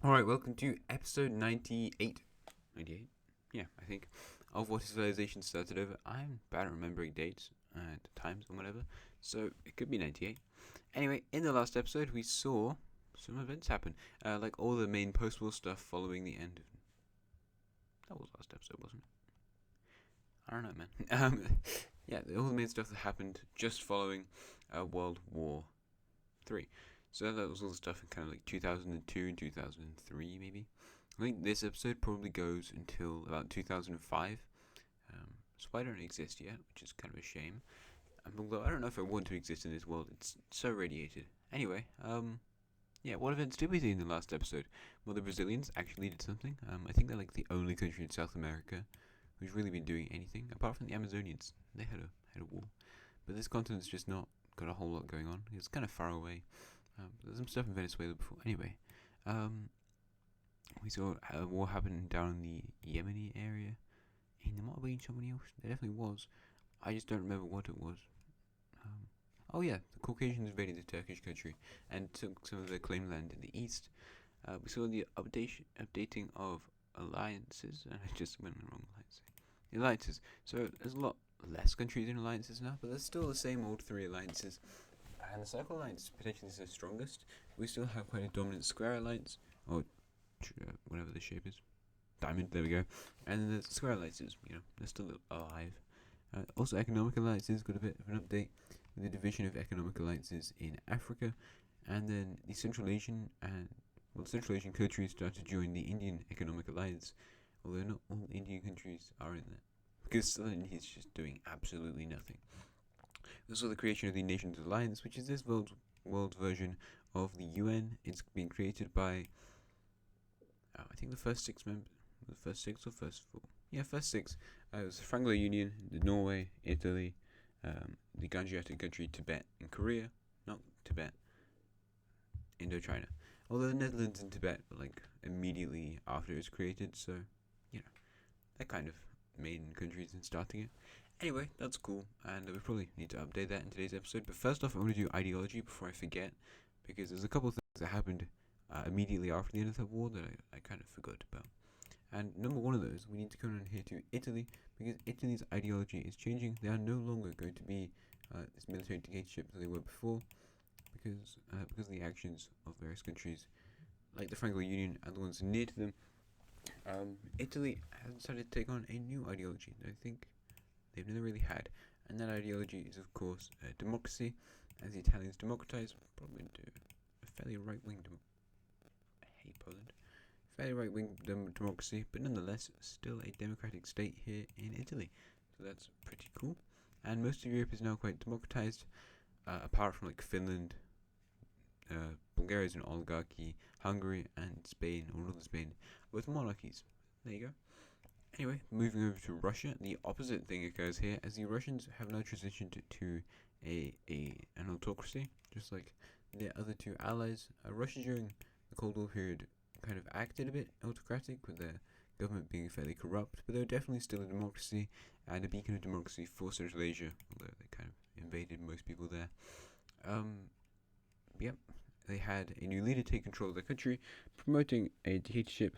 Alright, welcome to episode 98. 98? Yeah, I think. Of What Civilization Started Over. I'm bad at remembering dates and times and whatever, so it could be 98. Anyway, in the last episode, we saw some events happen. Like all the main post-war stuff following the end of. That was last episode, wasn't it? I don't know, man. Yeah, all the main stuff that happened just following World War III. So that was all the stuff in kind of like 2002 and 2003, maybe. I think this episode probably goes until about 2005. So I don't exist yet, which is kind of a shame. Although I don't know if I want to exist in this world, it's so radiated. Anyway, yeah, what events did we see in the last episode? Well, the Brazilians actually did something. I think they're like the only country in South America who's really been doing anything, apart from the Amazonians. They had a war. But this continent's just not got a whole lot going on. It's kind of far away. There's some stuff in Venezuela before. Anyway, we saw a war happen down in the Yemeni area. And there might have been somebody else. There definitely was. I just don't remember what it was. Oh yeah, the Caucasians invaded the Turkish country and took some of their claimed land in the east. We saw the updating of alliances. I just went on the wrong line. The alliances. So there's a lot less countries in alliances now, but there's still the same old three alliances. And the Circle Alliance potentially is the strongest. We still have quite a dominant Square Alliance, or whatever the shape is. Diamond, there we go. And then the Square Alliances, they're still alive. Also, Economic Alliances got a bit of an update with the division of Economic Alliances in Africa. And then the Central Asian countries started to join the Indian Economic Alliance, although not all Indian countries are in there. Because Southern India is just doing absolutely nothing. There's also the creation of the Nations Alliance, which is this world version of the UN. It's been created by, I think the first six members, the first six or first four? Yeah, first six. It was the Franco Union, Norway, Italy, the Ganjiatic country, Tibet, and Korea. Not Tibet, Indochina. Although the Netherlands and Tibet were like immediately after it was created, so, they're kind of main countries in starting it. Anyway, that's cool, and we probably need to update that in today's episode. But first off, I want to do ideology before I forget, because there's a couple of things that happened immediately after the end of the war that I kind of forgot about. And number one of those, we need to come in here to Italy, because Italy's ideology is changing. They are no longer going to be this military dictatorship that they were before, because of the actions of various countries, like the Franco Union and the ones near to them. Italy has decided to take on a new ideology that I think they've never really had, and that ideology is, of course, democracy. As the Italians democratize, probably into a fairly right-wing. I hate Poland. Fairly right-wing democracy, but nonetheless, still a democratic state here in Italy. So that's pretty cool. And most of Europe is now quite democratized, apart from like Finland. Bulgaria is an oligarchy. Hungary and Spain, or Northern Spain, both monarchies. There you go. Anyway, moving over to Russia, the opposite thing occurs here, as the Russians have now transitioned to an autocracy, just like their other two allies. Russia during the Cold War period kind of acted a bit autocratic, with their government being fairly corrupt, but they were definitely still a democracy and a beacon of democracy for Central Asia, although they kind of invaded most people there. Yep, they had a new leader take control of the country, promoting a dictatorship,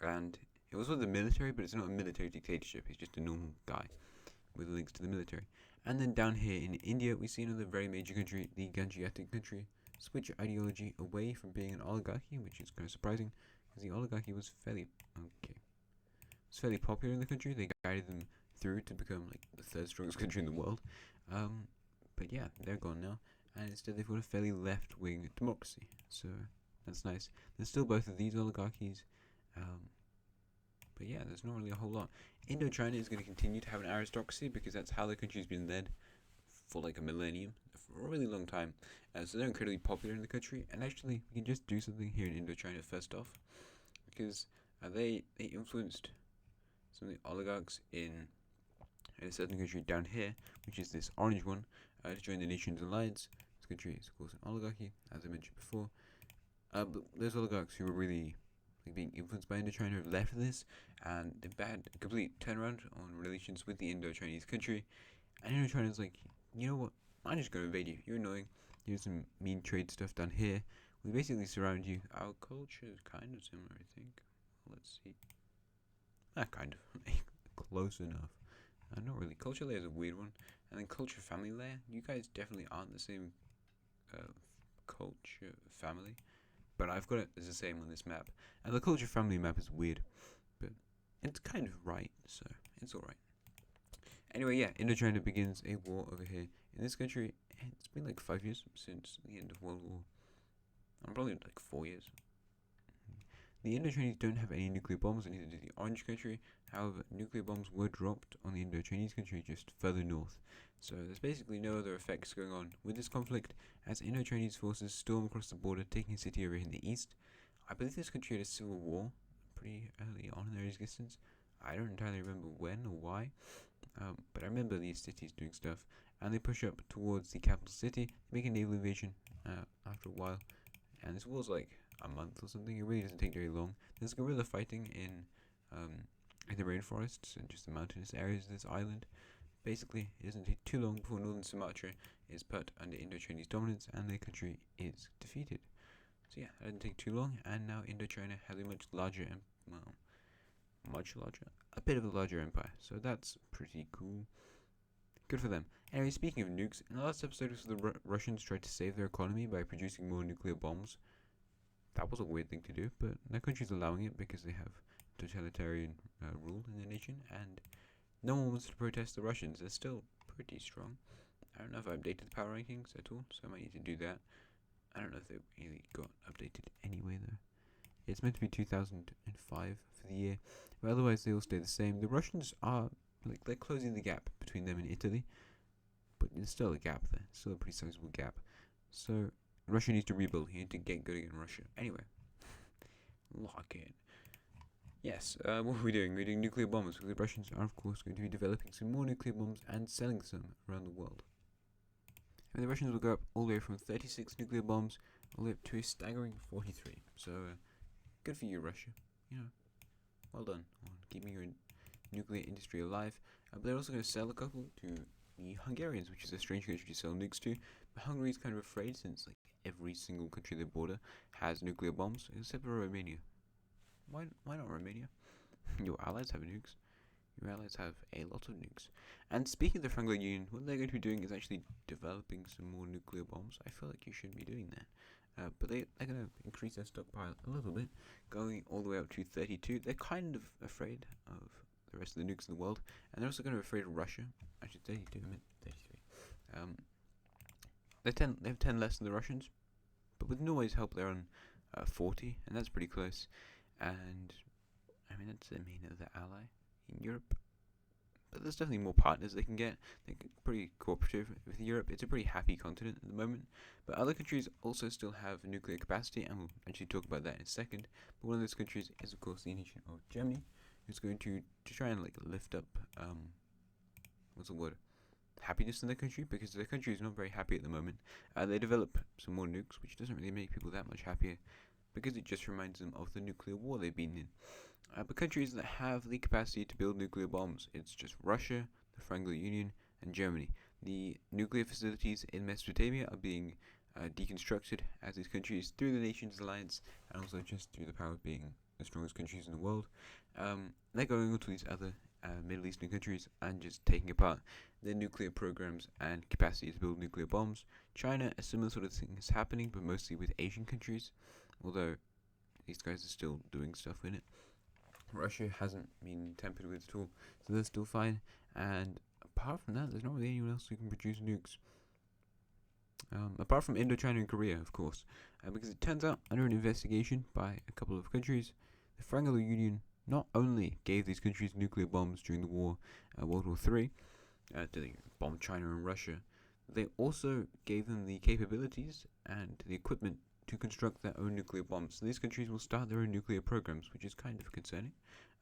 and it was with the military, but it's not a military dictatorship. He's just a normal guy with links to the military. And then down here in India, we see another very major country, the Ganjiatic country, switch ideology away from being an oligarchy, which is kind of surprising, because the oligarchy was fairly popular in the country. They guided them through to become like the third strongest country in the world. But yeah, they're gone now, and instead they've got a fairly left-wing democracy. So that's nice. There's still both of these oligarchies. But yeah, there's not really a whole lot. Indochina is going to continue to have an aristocracy because that's how the country's been led for like a millennium, for a really long time. So they're incredibly popular in the country. And actually, we can just do something here in Indochina first off, because they influenced some of the oligarchs in a certain country down here, which is this orange one, to join the Nations Alliance. This country is, of course, an oligarchy, as I mentioned before. But those oligarchs who were really being influenced by Indochina have left this, and they've had a complete turnaround on relations with the Indo-Chinese country. And Indochina's like, you know what? I'm just gonna invade you. You're annoying. Here's some mean trade stuff down here. We basically surround you. Our culture is kind of similar, I think. Let's see. Kind of. Close enough. Not really. Culture layer is a weird one. And then culture family layer. You guys definitely aren't the same culture family. But I've got it as the same on this map. And the culture family map is weird. But it's kind of right. So it's alright. Anyway, yeah. Indochina begins a war over here. In this country, it's been like 5 years since the end of World War. I'm probably like 4 years. The Indo-Chinese don't have any nuclear bombs, and neither did the Orange country. However, nuclear bombs were dropped on the Indo-Chinese country just further north. So there's basically no other effects going on with this conflict, as Indo-Chinese forces storm across the border, taking a city over in the east. I believe this country had a civil war pretty early on in their existence. I don't entirely remember when or why, but I remember these cities doing stuff, and they push up towards the capital city, make a naval invasion after a while, and this war's like a month or something. It really doesn't take very long. There's guerrilla fighting in the rainforests and just the mountainous areas of this island. Basically, it doesn't take too long before northern Sumatra is put under Indo-Chinese dominance and their country is defeated. So yeah, it didn't take too long, and now Indochina has a much larger, a bit of a larger empire. So that's pretty cool. Good for them. Anyway, speaking of nukes, in the last episode, the Russians tried to save their economy by producing more nuclear bombs. That was a weird thing to do, but their country's allowing it because they have totalitarian rule in their nation, and no one wants to protest the Russians. They're still pretty strong. I don't know if I updated the power rankings at all, so I might need to do that. I don't know if they really got updated anyway, though. It's meant to be 2005 for the year, but otherwise they all stay the same. The Russians are, like, they're closing the gap between them and Italy, but there's still a gap there. Still a pretty sizable gap. So Russia needs to rebuild. You need to get good again, Russia. Anyway, lock in. Yes, what are we doing? We're doing nuclear bombs. The Russians are, of course, going to be developing some more nuclear bombs and selling some around the world. And the Russians will go up all the way from 36 nuclear bombs all the way up to a staggering 43. So, good for you, Russia. You know, well done on keeping your nuclear industry alive. But they're also going to sell a couple to the Hungarians, which is a strange country to sell nukes to. But Hungary's kind of afraid, since like every single country they border has nuclear bombs, except for Romania. Why not Romania? Your allies have nukes. Your allies have a lot of nukes. And speaking of the Franco Union, what they're going to be doing is actually developing some more nuclear bombs. I feel like you should be doing that. But they're going to increase their stockpile a little bit, going all the way up to 32. They're kind of afraid of the rest of the nukes in the world, and they're also going to be afraid of Russia. Actually, 32, I meant 33. They have 10 less than the Russians, but with Norway's help, they're on 40, and that's pretty close. And I mean, that's their main other ally in Europe. But there's definitely more partners they can get. They're pretty cooperative with Europe. It's a pretty happy continent at the moment. But other countries also still have nuclear capacity, and we'll actually talk about that in a second. But one of those countries is, of course, the nation of Germany, who's going to try and like lift up happiness in their country, because their country is not very happy at the moment. They develop some more nukes, which doesn't really make people that much happier, because it just reminds them of the nuclear war they've been in. But countries that have the capacity to build nuclear bombs, it's just Russia, the Franco Union, and Germany. The nuclear facilities in Mesopotamia are being deconstructed as these countries, through the Nations Alliance, and also just through the power of being the strongest countries in the world. They're going on to these other Middle Eastern countries and just taking apart their nuclear programs and capacity to build nuclear bombs. China, a similar sort of thing is happening, but mostly with Asian countries, although these guys are still doing stuff in it. Russia hasn't been tampered with at all, so they're still fine. And apart from that, there's not really anyone else who can produce nukes. Apart from Indochina and Korea, of course. Because it turns out, under an investigation by a couple of countries, the Franco Union not only gave these countries nuclear bombs during the war, World War III, to bomb China and Russia, they also gave them the capabilities and the equipment to construct their own nuclear bombs. So these countries will start their own nuclear programs, which is kind of concerning.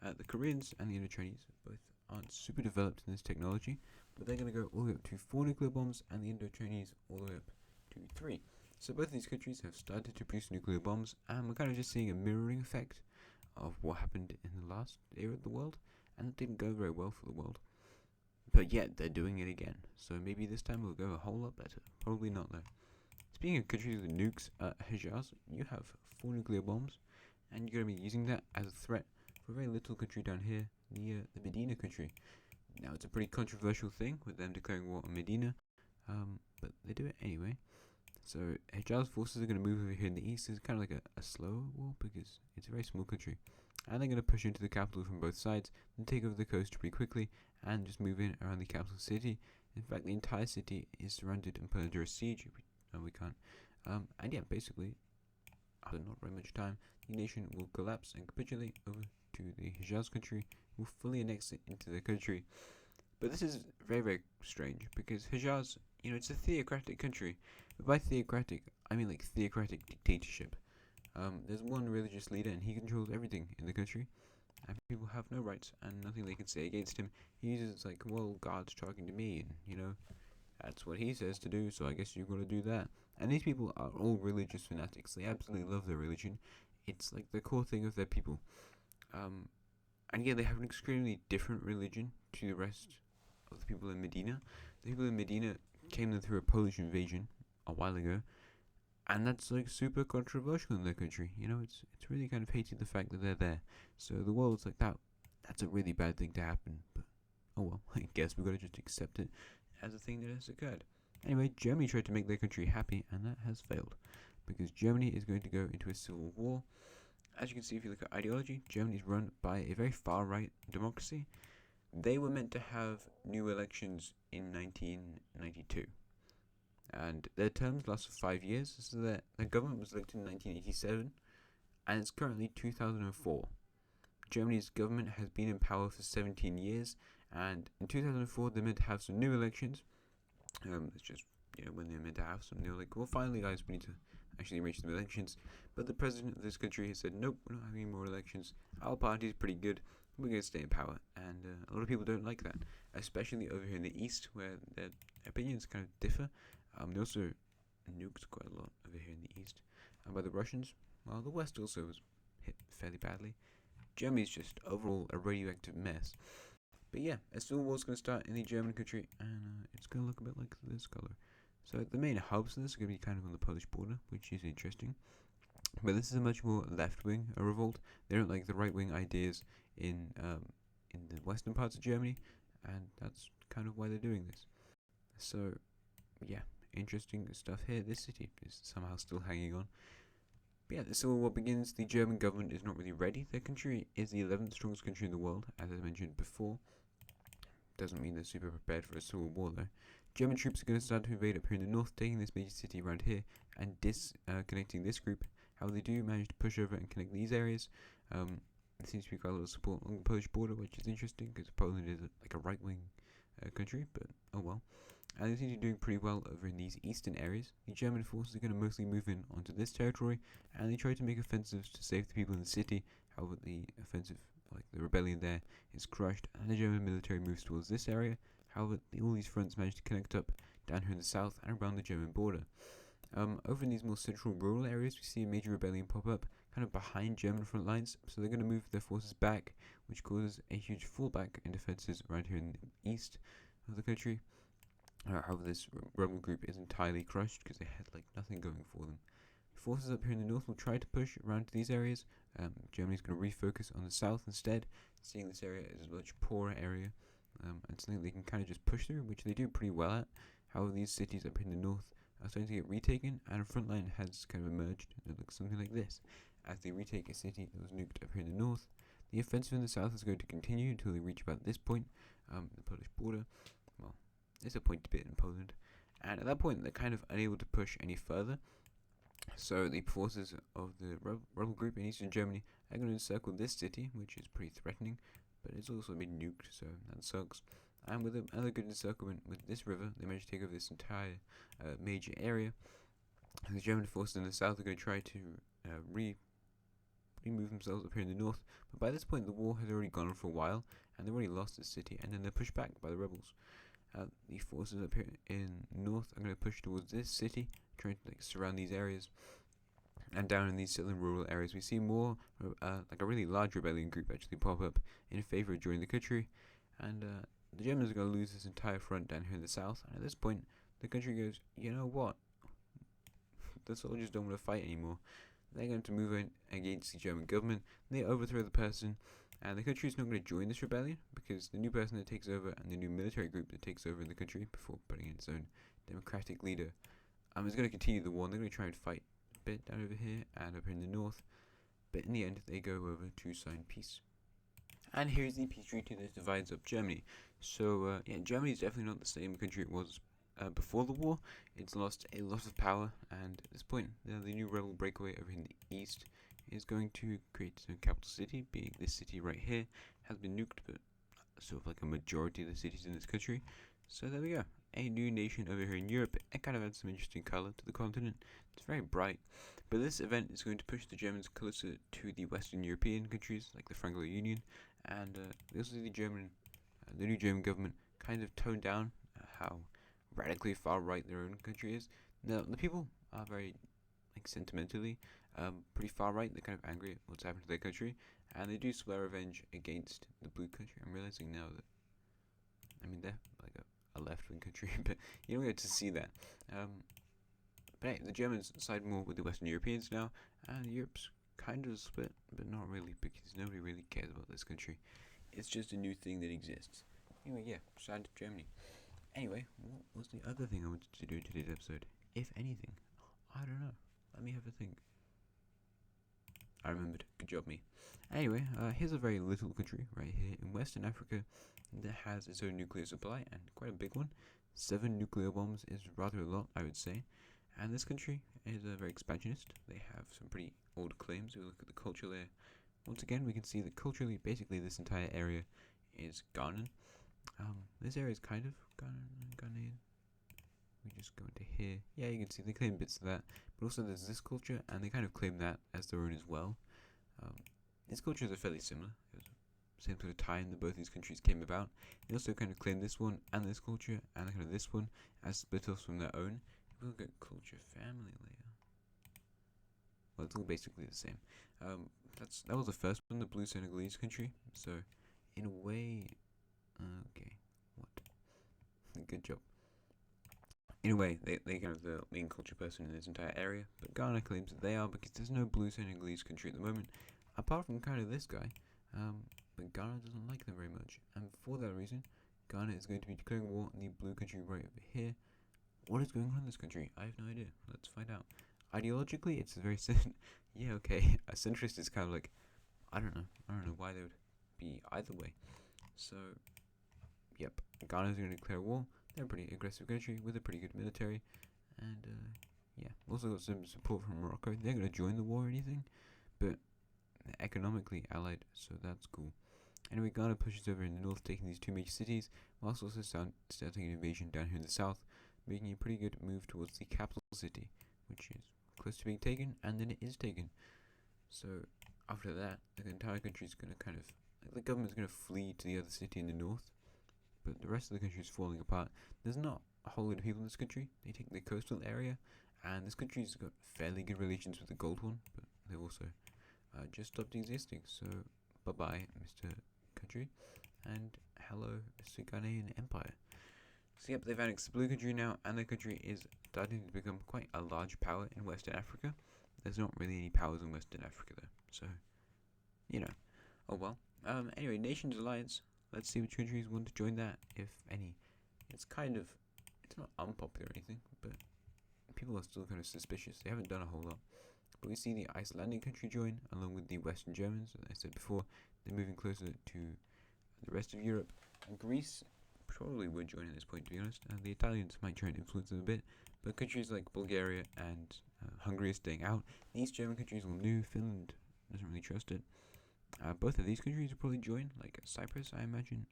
The Koreans and the Indo-Chinese both aren't super developed in this technology, but they're going to go all the way up to 4 nuclear bombs, and the Indo-Chinese all the way up to 3. So both of these countries have started to produce nuclear bombs, and we're kind of just seeing a mirroring effect of what happened in the last era of the world, and it didn't go very well for the world. But yet, they're doing it again. So maybe this time will go a whole lot better. Probably not, though. Speaking of countries with nukes, Hijaz, you have 4 nuclear bombs, and you're going to be using that as a threat for a very little country down here, the Medina country. Now, it's a pretty controversial thing with them declaring war on Medina, but they do it anyway. So, Hijaz forces are going to move over here in the east. It's kind of like a slow war because it's a very small country. And they're going to push into the capital from both sides and take over the coast pretty quickly and just move in around the capital city. In fact, the entire city is surrounded and put under a siege. We can't. And yeah, basically, after not very much time, the nation will collapse and capitulate over to the Hijaz country, will fully annex it into their country. But this is very, very strange because Hijaz, it's a theocratic country. But by theocratic, I mean like theocratic dictatorship. There's one religious leader and he controls everything in the country. And people have no rights and nothing they can say against him. He uses like, well, God's talking to me, and that's what he says to do, so I guess you've got to do that. And these people are all religious fanatics. They absolutely love their religion. It's like the core thing of their people. And yeah, they have an extremely different religion to the rest of the people in Medina. The people in Medina came in through a Polish invasion a while ago, and that's like super controversial in their country. It's really kind of hated the fact that they're there. So the world's like that. That's a really bad thing to happen. But oh well, I guess we've got to just accept it as a thing that has occurred. Anyway, Germany tried to make their country happy, and that has failed because Germany is going to go into a civil war. As you can see, if you look at ideology, Germany is run by a very far-right democracy. They were meant to have new elections in 1992. And their terms last for 5 years, so their government was elected in 1987, and it's currently 2004. Germany's government has been in power for 17 years, and in 2004 they're meant to have some new elections. It's just, when they're meant to have some, they're like, well, finally, guys, we need to actually arrange some elections. But the president of this country has said, nope, we're not having any more elections. Our party is pretty good. We're going to stay in power. And a lot of people don't like that, especially over here in the east, where their opinions kind of differ. They also nuked quite a lot over here in the east. And by the Russians, well, the west also was hit fairly badly. Germany's just overall a radioactive mess. But yeah, a civil war's going to start in the German country, and it's going to look a bit like this color. So the main hubs of this are going to be kind of on the Polish border, which is interesting. But this is a much more left-wing revolt. They don't like the right-wing ideas in the western parts of Germany, and that's kind of why they're doing this. So yeah, interesting stuff here. This city is somehow still hanging on. But yeah, the civil war begins. The German government is not really ready. Their country is the 11th strongest country in the world, as I mentioned before. Doesn't mean they're super prepared for a civil war though. German troops are going to start to invade up here in the north, taking this major city around here and disconnecting this group. However, they do manage to push over and connect these areas. There seems to be quite a lot of support along the Polish border, which is interesting because Poland is like a right-wing country, but oh well. And they seem to be doing pretty well over in these eastern areas. The German forces are going to mostly move in onto this territory, and they try to make offensives to save the people in the city. However, the offensive, like the rebellion there, is crushed, and the German military moves towards this area. However, all these fronts manage to connect up down here in the south and around the German border. Over in these more central rural areas, we see a major rebellion pop up, kind of behind German front lines, so they're going to move their forces back, which causes a huge fallback in defenses right here in the east of the country. However, this rebel group is entirely crushed because they had like nothing going for them. Forces up here in the north will try to push around to these areas. Germany's going to refocus on the south instead, seeing this area as a much poorer area, and something they can kind of just push through, which they do pretty well at. However, these cities up in the north are starting to get retaken, and a front line has kind of emerged, and it looks something like this. As they retake a city that was nuked up here in the north, the offensive in the south is going to continue until they reach about this point, the Polish border. Well, there's a point to bit in Poland, and at that point they're kind of unable to push any further. So the forces of the rebel group in eastern Germany are going to encircle this city, which is pretty threatening, but it's also been nuked, so that sucks. And with another good encirclement with this river, they managed to take over this entire major area. And the German forces in the south are going to try to remove themselves up here in the north, but by this point the war has already gone on for a while, and they've already lost this city, and then they're pushed back by the rebels. The forces up here in north are going to push towards this city, trying to surround these areas. And down in these southern rural areas, we see more like a really large rebellion group actually pop up in favor of joining the country. And the Germans are going to lose this entire front down here in the south. And at this point, the country goes, you know what? the soldiers don't want to fight anymore. They're going to move in against the German government. They overthrow the person, and the country is not going to join this rebellion because the new person that takes over and the new military group that takes over in the country before putting in its own democratic leader is going to continue the war. They're going to try and fight a bit down over here and up in the north, but in the end they go over to sign peace. And here's the peace treaty that divides up Germany. So yeah, Germany is definitely not the same country it was before the war. It's lost a lot of power, and at this point, the new rebel breakaway over in the east is going to create its own capital city, being this city right here has been nuked, but sort of like a majority of the cities in this country. So there we go, a new nation over here in Europe. It kind of adds some interesting color to the continent. It's very bright, but this event is going to push the Germans closer to the Western European countries like the Franco Union, and also the new German government kind of toned down how radically far right their own country is. Now the people are very sentimentally pretty far right. They're kind of angry at what's happened to their country, and they do swear revenge against the blue country. I'm realizing now that they're like a left-wing country, but you don't get to see that. But hey, the Germans side more with the Western Europeans now, and Europe's kind of split, but not really, because nobody really cares about this country. It's just a new thing that exists. Anyway, yeah, side Germany. Anyway, what was the other thing I wanted to do in today's episode? If anything, I don't know. Let me have a think. I remembered. Good job, me. Anyway, here's a very little country right here in Western Africa that has its own nuclear supply, and quite a big one. 7 nuclear bombs is rather a lot, I would say. And this country is very expansionist. They have some pretty old claims. If we look at the culture there, once again, we can see that culturally, basically, this entire area is Ghanaian. This area is kind of Ghanaian. We just go into here. Yeah, you can see they claim bits of that, but also there's this culture, and they kind of claim that as their own as well. These cultures are fairly similar. It was the same sort of time that both these countries came about. They also kind of claim this one and this culture, and kind of this one as split-offs from their own. If we look at culture family layer, well, it's all basically the same. That was the first one, the blue Senegalese country. So, in a way, okay, what? Good job. In a way, they kind of the main culture person in this entire area, but Ghana claims that they are because there's no blue Senegalese country at the moment, apart from kind of this guy. But Ghana doesn't like them very much, and for that reason, Ghana is going to be declaring war on the blue country right over here. What is going on in this country? I have no idea. Let's find out. Ideologically, it's very yeah, okay. A centrist is kind of like, I don't know why they would be either way. So, yep, Ghana is going to declare war. They're a pretty aggressive country with a pretty good military, and yeah, also got some support from Morocco. They're going to join the war or anything, but they're economically allied, so that's cool. Anyway, Ghana pushes over in the north, taking these 2 major cities, whilst also starting an invasion down here in the south, making a pretty good move towards the capital city, which is close to being taken, and then it is taken. So after that, the entire country is going to kind of, the government is going to flee to the other city in the north, but the rest of the country is falling apart. There's not a whole lot of people in this country. They take the coastal area, and this country's got fairly good relations with the gold one, but they've also just stopped existing. So bye-bye, Mr. Country, and hello, Mr. Ghanaian Empire. So yep, they've annexed the blue country now, and the country is starting to become quite a large power in Western Africa. There's not really any powers in Western Africa though, so, you know, oh well. Anyway, Nations Alliance, let's see which countries want to join that, if any. It's not unpopular or anything, but people are still kind of suspicious. They haven't done a whole lot. But we see the Icelandic country join, along with the Western Germans, as I said before. They're moving closer to the rest of Europe. And Greece probably would join at this point, to be honest. And the Italians might try and influence them a bit. But countries like Bulgaria and Hungary are staying out. The East German countries will move. Finland doesn't really trust it. Both of these countries will probably join. Like Cyprus, I imagine,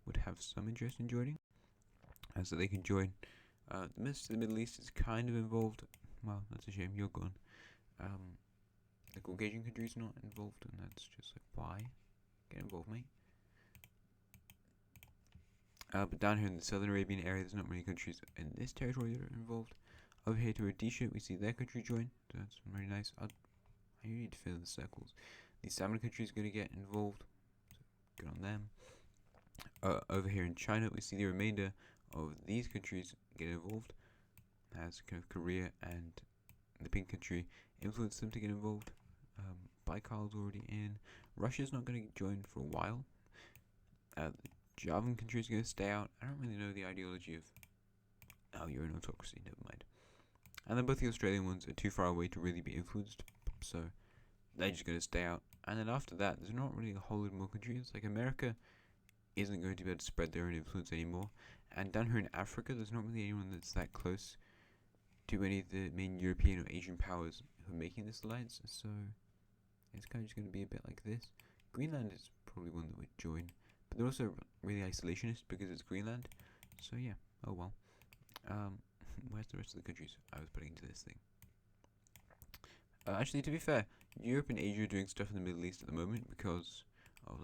would have some interest in joining. So they can join. The Middle East is kind of involved. Well, that's a shame. You're gone. The Caucasian country's not involved, and that's just like, why? Get involved, mate. But down here in the southern Arabian area, there's not many countries in this territory that are involved. Over here to Rhodesia, we see their country join, so that's very nice. I need to fill the circles. The salmon country is going to get involved, so good on them. Over here in China, we see the remainder of these countries get involved, as kind of Korea and the pink country influence them to get involved. Baikal's already in. Russia's not going to join for a while. The Javan country is going to stay out. I don't really know the ideology of. Oh, you're an autocracy. Never mind. And then both the Australian ones are too far away to really be influenced, so they're just going to stay out. And then after that, there's not really a whole lot more countries. Like America isn't going to be able to spread their own influence anymore. And down here in Africa, there's not really anyone that's that close to any of the main European or Asian powers who are making this alliance. So it's kind of just going to be a bit like this. Greenland is probably one that would join, but they're also really isolationist because it's Greenland. So yeah, oh well. Where's the rest of the countries I was putting into this thing? Actually, to be fair, Europe and Asia are doing stuff in the Middle East at the moment because of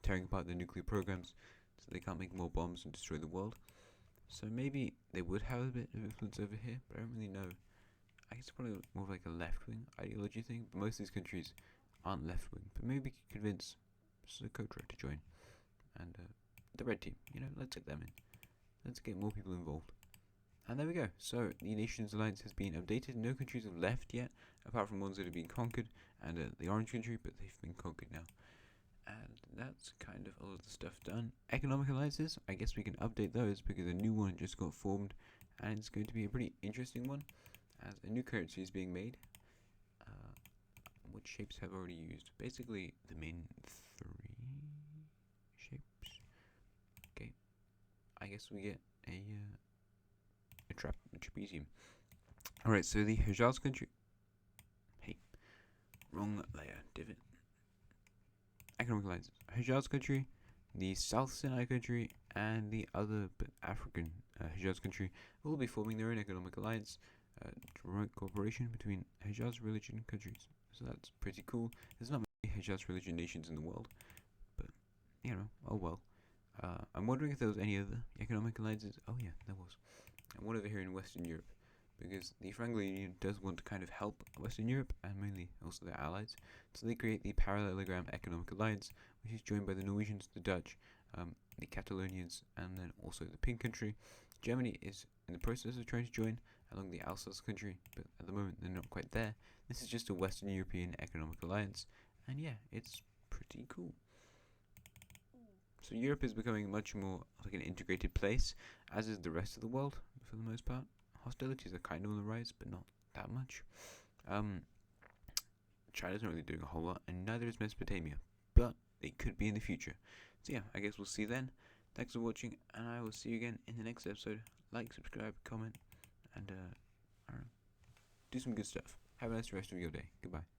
tearing apart their nuclear programs, so they can't make more bombs and destroy the world. So maybe they would have a bit of influence over here, but I don't really know. I guess it's probably more of like a left-wing ideology thing, but most of these countries aren't left-wing. But maybe we could convince Socotra to join, and the red team. Let's get them in. Let's get more people involved. And there we go. So the Nations Alliance has been updated. No countries have left yet, apart from ones that have been conquered, and the Orange country, but they've been conquered now. And that's kind of all of the stuff done. Economic alliances, I guess we can update those because a new one just got formed, and it's going to be a pretty interesting one, as a new currency is being made. Which shapes have already used? Basically, the main 3 shapes. Okay, I guess we get a trapezium. Alright, so the Hejaz country. Hey, wrong layer, divot. Economic alliances. Hejaz country, the South Sinai country, and the other but African Hejaz country will be forming their own economic alliance, joint cooperation between Hejaz religion countries. So that's pretty cool. There's not many Hejaz religion nations in the world, but oh well. I'm wondering if there was any other economic alliances. Oh yeah, there was. And one over here in Western Europe, because the Franco Union does want to kind of help Western Europe and mainly also their allies. So they create the Parallelogram Economic Alliance, which is joined by the Norwegians, the Dutch, the Catalonians, and then also the Pink Country. Germany is in the process of trying to join along the Alsace country, but at the moment they're not quite there. This is just a Western European Economic Alliance, and yeah, it's pretty cool. So Europe is becoming much more like an integrated place, as is the rest of the world, for the most part. Hostilities are kind of on the rise, but not that much. China's not really doing a whole lot, and neither is Mesopotamia, but they could be in the future. So yeah, I guess we'll see then. Thanks for watching, and I will see you again in the next episode. Like, subscribe, comment, and I don't know, do some good stuff. Have a nice rest of your day. Goodbye.